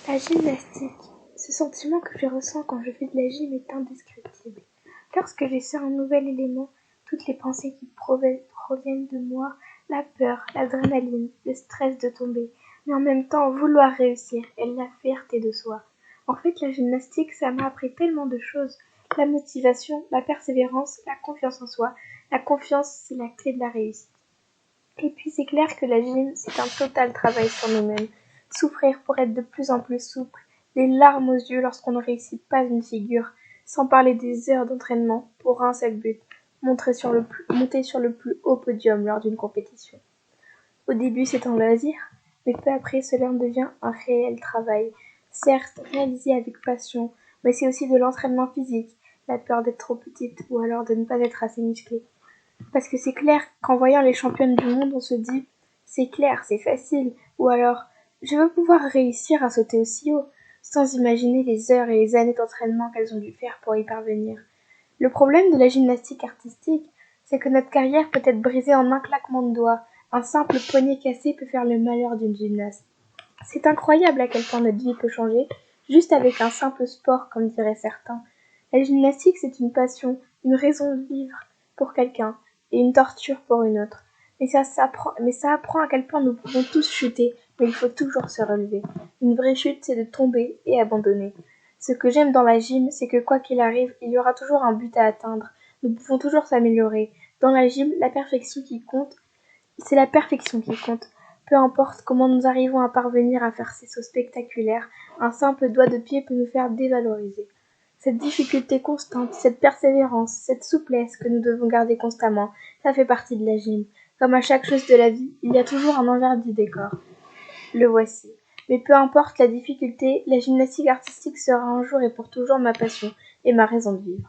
La gymnastique. Ce sentiment que je ressens quand je fais de la gym est indescriptible. Lorsque j'essaie un nouvel élément, toutes les pensées qui proviennent de moi, la peur, l'adrénaline, le stress de tomber, mais en même temps vouloir réussir et la fierté de soi. En fait, la gymnastique, ça m'a appris tellement de choses. La motivation, la persévérance, la confiance en soi. La confiance, c'est la clé de la réussite. Et puis c'est clair que la gym, c'est un total travail sur nous-mêmes. Souffrir pour être de plus en plus souple, les larmes aux yeux lorsqu'on ne réussit pas une figure, sans parler des heures d'entraînement pour un seul but, monter sur le plus haut podium lors d'une compétition. Au début c'est un loisir, mais peu après cela en devient un réel travail. Certes, réalisé avec passion, mais c'est aussi de l'entraînement physique, la peur d'être trop petite ou alors de ne pas être assez musclée. Parce que c'est clair qu'en voyant les championnes du monde, on se dit c'est clair, c'est facile, ou alors je veux pouvoir réussir à sauter aussi haut, sans imaginer les heures et les années d'entraînement qu'elles ont dû faire pour y parvenir. Le problème de la gymnastique artistique, c'est que notre carrière peut être brisée en un claquement de doigts. Un simple poignet cassé peut faire le malheur d'une gymnaste. C'est incroyable à quel point notre vie peut changer, juste avec un simple sport, comme diraient certains. La gymnastique, c'est une passion, une raison de vivre pour quelqu'un, et une torture pour une autre. Mais ça apprend à quel point nous pouvons tous chuter, mais il faut toujours se relever. Une vraie chute, c'est de tomber et abandonner. Ce que j'aime dans la gym, c'est que quoi qu'il arrive, il y aura toujours un but à atteindre. Nous pouvons toujours s'améliorer. Dans la gym, c'est la perfection qui compte. Peu importe comment nous arrivons à parvenir à faire ces sauts spectaculaires, un simple doigt de pied peut nous faire dévaloriser. Cette difficulté constante, cette persévérance, cette souplesse que nous devons garder constamment, ça fait partie de la gym. Comme à chaque chose de la vie, il y a toujours un envers du décor. Le voici. Mais peu importe la difficulté, la gymnastique artistique sera un jour et pour toujours ma passion et ma raison de vivre.